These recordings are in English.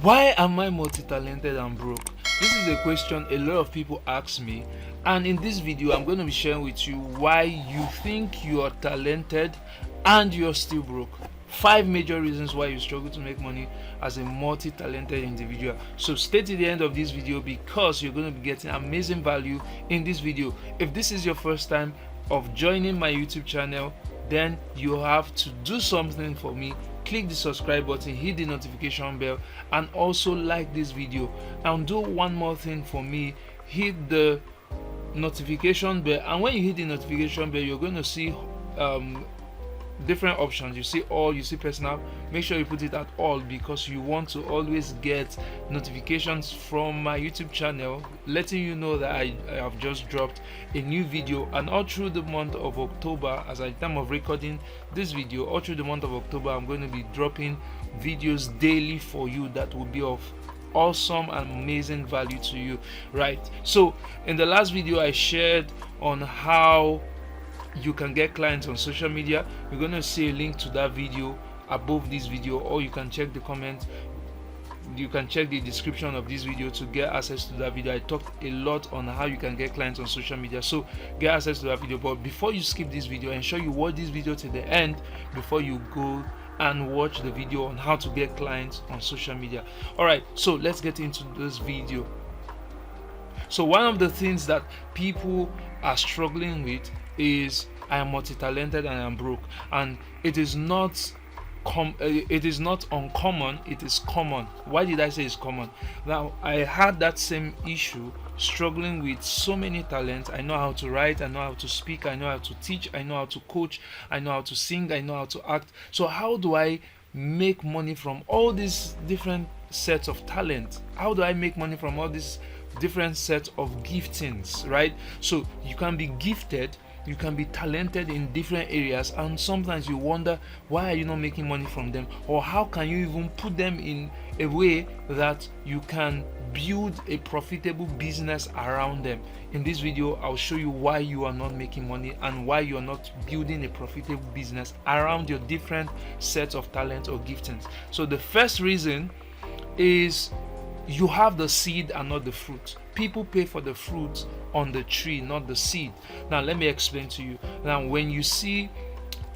Why am I multi-talented and broke? This is a question a lot of people ask me, and in this video I'm going to be sharing with you why you think you are talented and you're still broke. 5 major reasons why you struggle to make money as a multi-talented individual. So stay to the end of this video because you're going to be getting amazing value in this video. If this is your first time of joining my YouTube channel, then you have to do something for me. Click the subscribe button, hit the notification bell, and also like this video. And do one more thing for me, hit the notification bell. And when you hit the notification bell, you're going to see different options. You see all, you see personal. Make sure you put it at all because you want to always get notifications from my YouTube channel letting you know that I have just dropped a new video. And all through the month of October, as at the time of recording this video, all through the month of October, I'm going to be dropping videos daily for you that will be of awesome and amazing value to you. Right, so in the last video I shared on how you can get clients on social media. You're going to see a link to that video above this video, or you can check the comment, you can check the description of this video to get access to that video. I talked a lot on how you can get clients on social media, so get access to that video. But before you skip this video, ensure you watch this video to the end before you go and watch the video on how to get clients on social media. All right, so let's get into this video. So one of the things that people are struggling with is I am multi-talented and I am broke, and it is not uncommon, it is common. Why did I say it's common? Now, I had that same issue, struggling with so many talents. I know how to write, I know how to speak, I know how to teach, I know how to coach, I know how to sing, I know how to act. So how do I make money from all these different sets of talent? How do I make money from all these different sets of giftings, right? So you can be gifted, you can be talented in different areas, and sometimes you wonder, why are you not making money from them? Or how can you even put them in a way that you can build a profitable business around them? In this video, I'll show you why you are not making money and why you are not building a profitable business around your different sets of talent or giftings. So the first reason is you have the seed and not the fruit. People pay for the fruit on the tree, not the seed. Now let me explain to you. Now when you see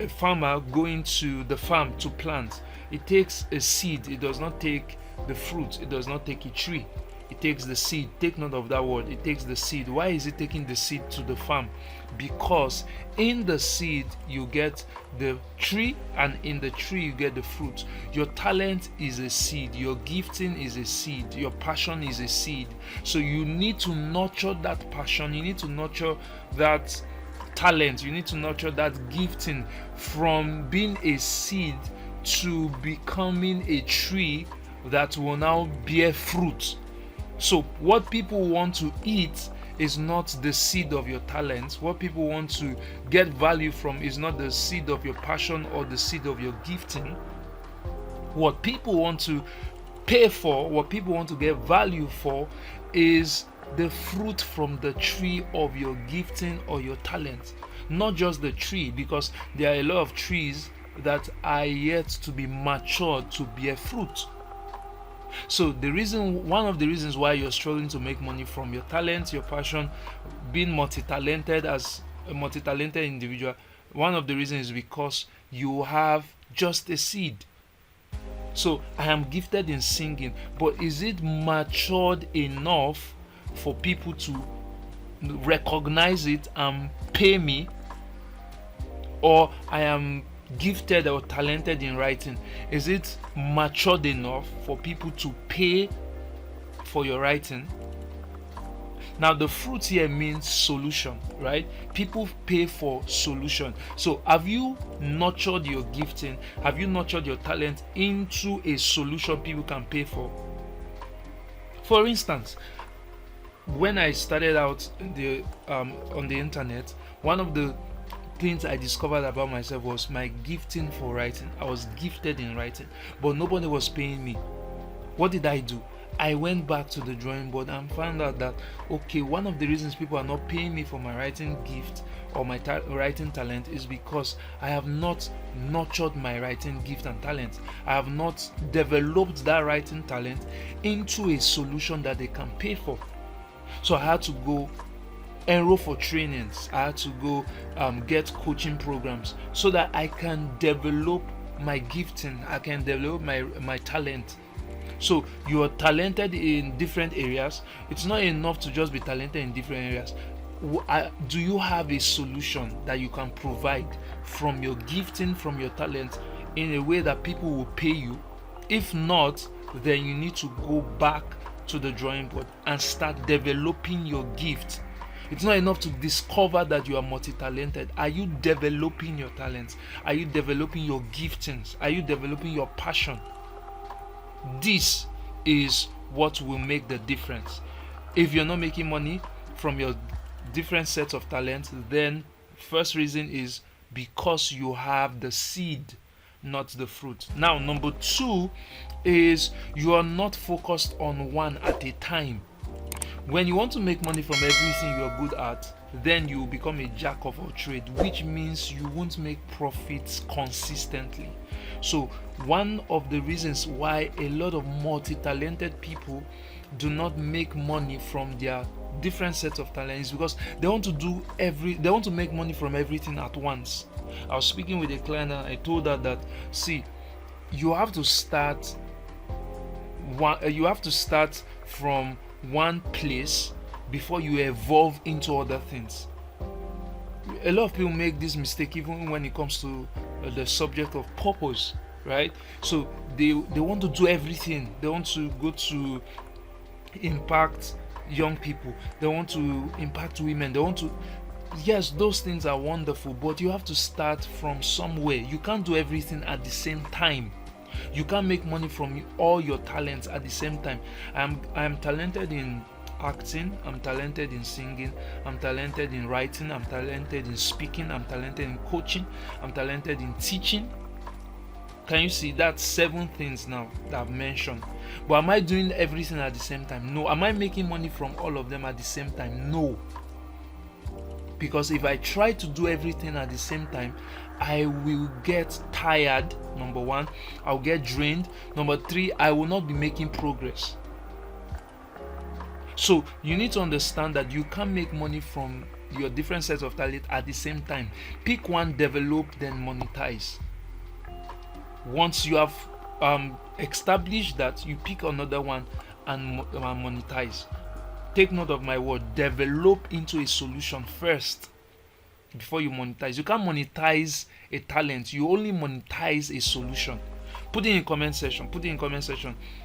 a farmer going to the farm to plant, it takes a seed. It does not take the fruit. It does not take a tree. It takes the seed. Take note of that word. It takes the seed. Why is it taking the seed to the farm? Because in the seed you get the tree, and in the tree you get the fruit. Your talent is a seed, your gifting is a seed, your passion is a seed. So you need to nurture that passion, you need to nurture that talent, you need to nurture that gifting from being a seed to becoming a tree that will now bear fruit. So what people want to eat is not the seed of your talents. What people want to get value from is not the seed of your passion or the seed of your gifting. What people want to pay for, what people want to get value for, is the fruit from the tree of your gifting or your talent. Not just the tree, because there are a lot of trees that are yet to be matured to bear fruit. So one of the reasons why you're struggling to make money from your talent, your passion, being multi-talented as a multi-talented individual, one of the reasons is because you have just a seed. So I am gifted in singing, but is it matured enough for people to recognize it and pay me? Or I am gifted or talented in writing, is it matured enough for people to pay for your writing? Now the fruit here means solution, right? People pay for solution. So have you nurtured your gifting, have you nurtured your talent into a solution people can pay for? For instance, when I started out on the internet, one of the things I discovered about myself was my gifting for writing. I was gifted in writing, but nobody was paying me. What did I do? I went back to the drawing board and found out that okay, one of the reasons people are not paying me for my writing gift or my writing talent is because I have not nurtured my writing gift and talent. I have not developed that writing talent into a solution that they can pay for. So I had to go enroll for trainings. I had to go get coaching programs so that I can develop my gifting. I can develop my talent. So you are talented in different areas. It's not enough to just be talented in different areas. Do you have a solution that you can provide from your gifting, from your talent, in a way that people will pay you? If not, then you need to go back to the drawing board and start developing your gift. It's not enough to discover that you are multi-talented. Are you developing your talents? Are you developing your giftings? Are you developing your passion? This is what will make the difference. If you're not making money from your different sets of talents, then first reason is because you have the seed, not the fruit. Now, number two is you are not focused on one at a time. When you want to make money from everything you're good at, then you will become a jack of all trades, which means you won't make profits consistently. So one of the reasons why a lot of multi-talented people do not make money from their different sets of talents is because they want to make money from everything at once. I was speaking with a client and I told her that, see, you have to start from one place before you evolve into other things. A lot of people make this mistake even when it comes to the subject of purpose, right? So they want to do everything. They want to go to impact young people, they want to impact women, they want to, yes, those things are wonderful, but you have to start from somewhere. You can't do everything at the same time. You can't make money from all your talents at the same time. I'm talented in acting, I'm talented in singing, I'm talented in writing, I'm talented in speaking, I'm talented in coaching, I'm talented in teaching. Can you see? That's 7 things now that I've mentioned. But am I doing everything at the same time? No. Am I making money from all of them at the same time? No. Because if I try to do everything at the same time, I will get tired. Number 1, I'll get drained. Number 3, I will not be making progress. So you need to understand that you can't make money from your different sets of talent at the same time. Pick one, develop, then monetize. Once you have established that, you pick another one and monetize. Take note of my word, develop into a solution first before you monetize. You can't monetize a talent, you only monetize a solution. Put it in comment section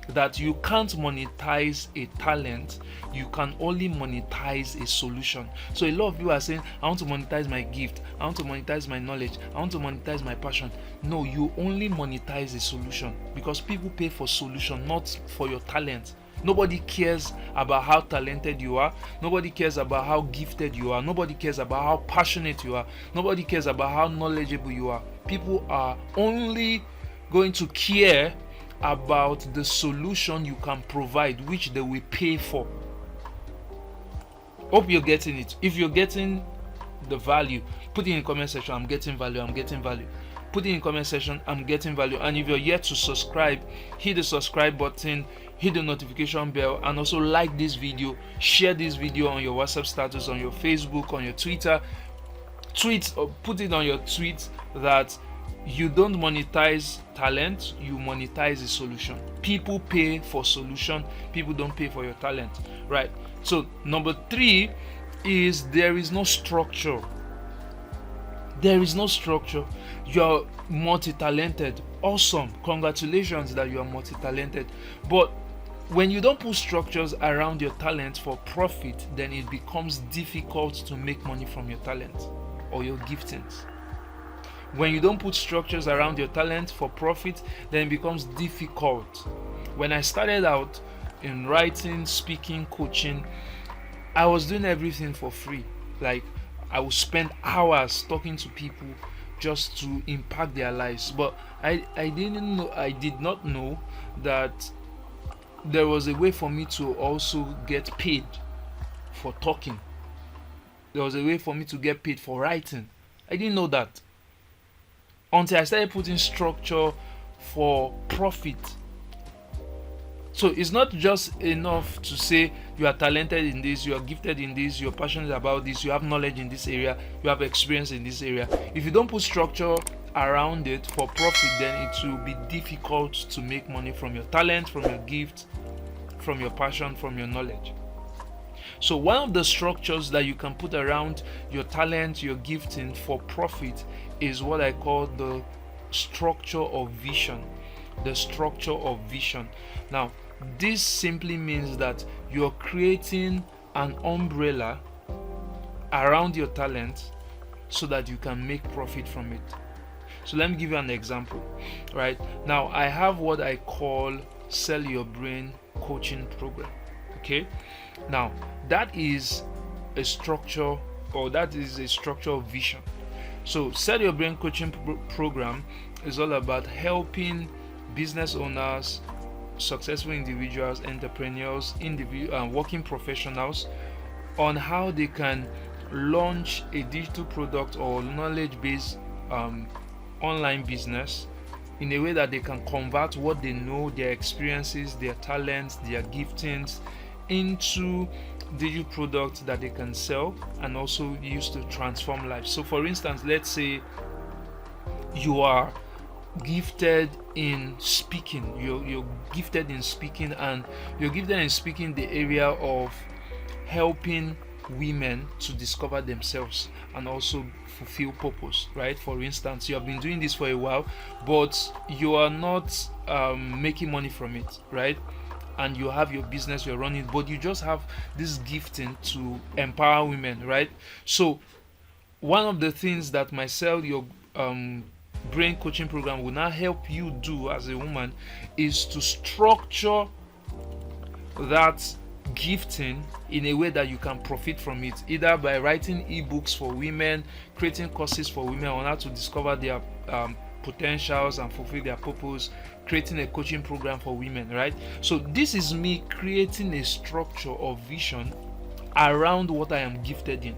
that you can't monetize a talent, you can only monetize a solution. So a lot of people are saying, I want to monetize my gift, I want to monetize my knowledge, I want to monetize my passion. No, you only monetize a solution, because people pay for solution, not for your talent. Nobody cares about how talented you are. Nobody cares about how gifted you are. Nobody cares about how passionate you are. Nobody cares about how knowledgeable you are. People are only going to care about the solution you can provide, which they will pay for. Hope you're getting it. If you're getting the value, put it in the comment section. I'm getting value. Put it in the comment section. I'm getting value. And if you're yet to subscribe, hit the subscribe button, hit the notification bell, and also like this video, share this video on your WhatsApp status, on your Facebook, on your Twitter. Tweet or put it on your tweet that you don't monetize talent, you monetize a solution. People pay for solution, people don't pay for your talent, right? So number 3 is there is no structure. There is no structure. You're multi-talented. Awesome. Congratulations that you are multi-talented. But when you don't put structures around your talent for profit, then it becomes difficult to make money from your talent or your giftings. When you don't put structures around your talent for profit, then it becomes difficult. When I started out in writing, speaking, coaching, I was doing everything for free. Like, I would spend hours talking to people just to impact their lives. But I did not know that there was a way for me to also get paid for talking. There was a way for me to get paid for writing. I didn't know that until I started putting structure for profit. So it's not just enough to say you are talented in this, you are gifted in this, you're passionate about this, you have knowledge in this area, you have experience in this area. If you don't put structure around it for profit, then it will be difficult to make money from your talent, from your gift, from your passion, from your knowledge. So one of the structures that you can put around your talent, your gifting for profit is what I call the structure of vision. The structure of vision. Now, this simply means that you're creating an umbrella around your talent so that you can make profit from it. So let me give you an example. Right now, I have what I call Sell Your Brain coaching program. Okay, now that is a structure, or that is a structure of vision. So Sell Your Brain coaching program is all about helping business owners, successful individuals, entrepreneurs, working professionals on how they can launch a digital product or knowledge-based online business in a way that they can convert what they know, their experiences, their talents, their giftings into digital products that they can sell and also use to transform lives. So for instance, let's say you are gifted in speaking, you're gifted in speaking, and you're gifted in speaking the area of helping women to discover themselves and also fulfill purpose, right? For instance, you have been doing this for a while, but you are not making money from it, right? And you have your business, you're running, but you just have this gifting to empower women, right? So one of the things that my Sell Your Brain coaching program will now help you do as a woman is to structure that gifting in a way that you can profit from it, either by writing ebooks for women, creating courses for women on how to discover their potentials and fulfill their purpose, creating a coaching program for women, right? So this is me creating a structure of vision around what I am gifted in.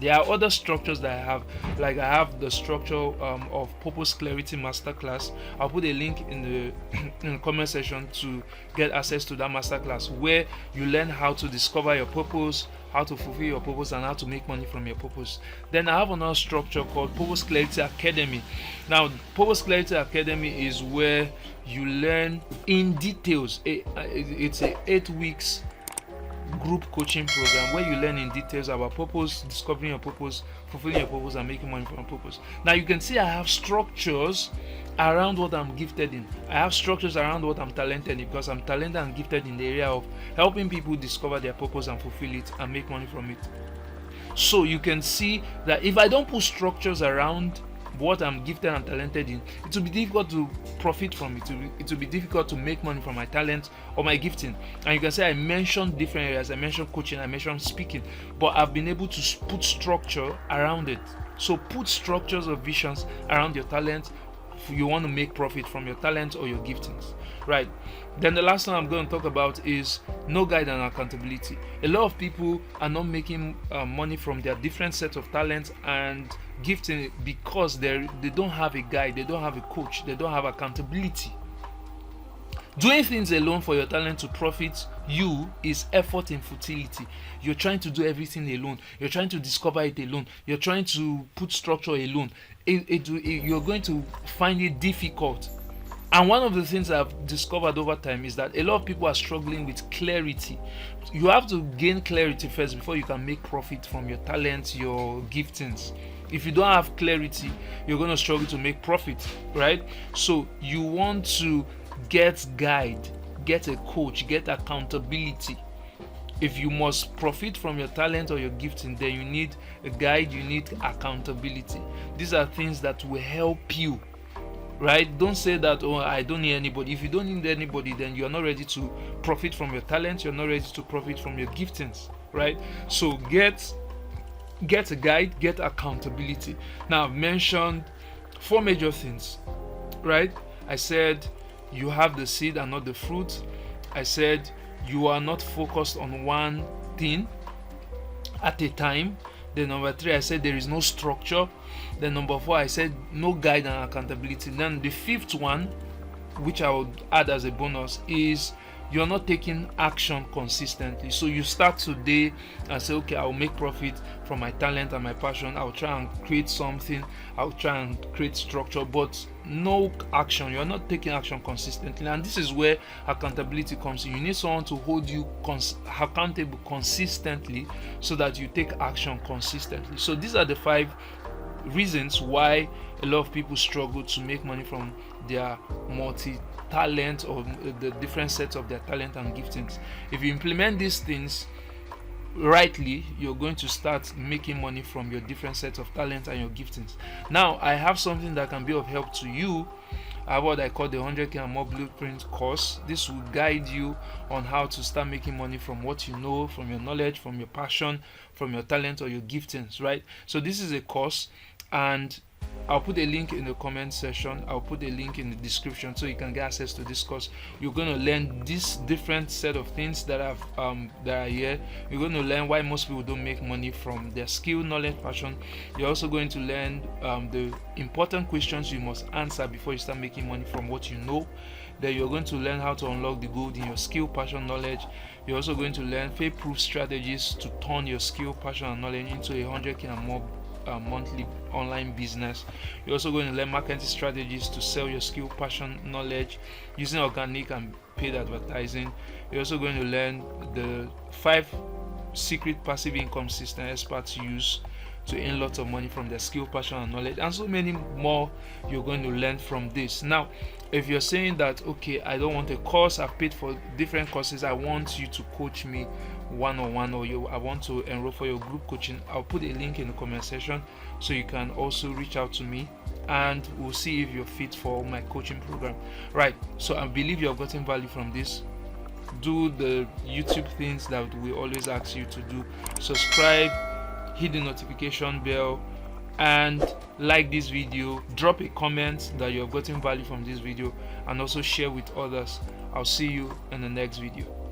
There are other structures that I have, like I have the structure of Purpose Clarity Masterclass. I'll put a link in the comment section to get access to that masterclass, where you learn how to discover your purpose, how to fulfill your purpose, and how to make money from your purpose. Then I have another structure called Purpose Clarity Academy. Now, Purpose Clarity Academy is where you learn in details. It's a 8 weeks group coaching program where you learn in details about purpose, discovering your purpose, fulfilling your purpose, and making money from your purpose. Now you can see I have structures around what I'm gifted in. I have structures around what I'm talented in, because I'm talented and gifted in the area of helping people discover their purpose and fulfill it and make money from it. So you can see that if I don't put structures around what I'm gifted and talented in, it will be difficult to profit from it. It will be difficult to make money from my talent or my gifting. And you can say I mentioned different areas. I mentioned coaching, I mentioned speaking, but I've been able to put structure around it. So put structures of visions around your talent if you want to make profit from your talent or your giftings, right? Then the last one I'm going to talk about is no guide and accountability. A lot of people are not making money from their different sets of talents and gifting because they don't have a guide, they don't have a coach, they don't have accountability. Doing things alone for your talent to profit you is effort in futility. You're trying to do everything alone. You're trying to discover it alone. You're trying to put structure alone. You're going to find it difficult. And one of the things I've discovered over time is that a lot of people are struggling with clarity. You have to gain clarity first before you can make profit from your talents, your giftings. If you don't have clarity, you're going to struggle to make profit, right? So you want to get guide, get a coach, get accountability. If you must profit from your talent or your gifting, then you need a guide, you need accountability. These are things that will help you, right? Don't say that, oh, I don't need anybody. If you don't need anybody, then you're not ready to profit from your talent, you're not ready to profit from your giftings, right? So get a guide, get accountability. Now I've mentioned 4 major things, right? I said you have the seed and not the fruit. I said you are not focused on one thing at a time. Then number 3, I said there is no structure. Then number 4, I said no guide and accountability. Then the 5th one, which I would add as a bonus, is you're not taking action consistently. So you start today and say, okay, I'll make profit from my talent and my passion. I'll try and create something. I'll try and create structure, but no action. You're not taking action consistently. And this is where accountability comes in. You need someone to hold you accountable consistently so that you take action consistently. So these are the 5 reasons why a lot of people struggle to make money from their multi-talent or the different sets of their talent and giftings. If you implement these things rightly, you're going to start making money from your different sets of talent and your giftings. Now, I have something that can be of help to you. I have what I call the 100k and more blueprint course. This will guide you on how to start making money from what you know, from your knowledge, from your passion, from your talent or your giftings, right? So this is a course, and I'll put a link in the comment section. I'll put a link in the description so you can get access to this course. You're going to learn this different set of things that are here. You're going to learn why most people don't make money from their skill, knowledge, passion. You're also going to learn the important questions you must answer before you start making money from what you know. Then you're going to learn how to unlock the gold in your skill, passion, knowledge. You're also going to learn fail-proof strategies to turn your skill, passion, and knowledge into a 100k and more monthly online business. You're also going to learn marketing strategies to sell your skill, passion, knowledge using organic and paid advertising. You're also going to learn the 5 secret passive income system experts use to earn lots of money from their skill, passion, and knowledge, and so many more you're going to learn from this. Now, if you're saying that, okay, I don't want a course, I've paid for different courses, I want you to coach me one-on-one, or I want to enroll for your group coaching, I'll put a link in the comment section so you can also reach out to me and we'll see if you're fit for my coaching program. Right, so I believe you have gotten value from this. Do the YouTube things that we always ask you to do. Subscribe, hit the notification bell, and like this video. Drop a comment that you have gotten value from this video, and also share with others. I'll see you in the next video.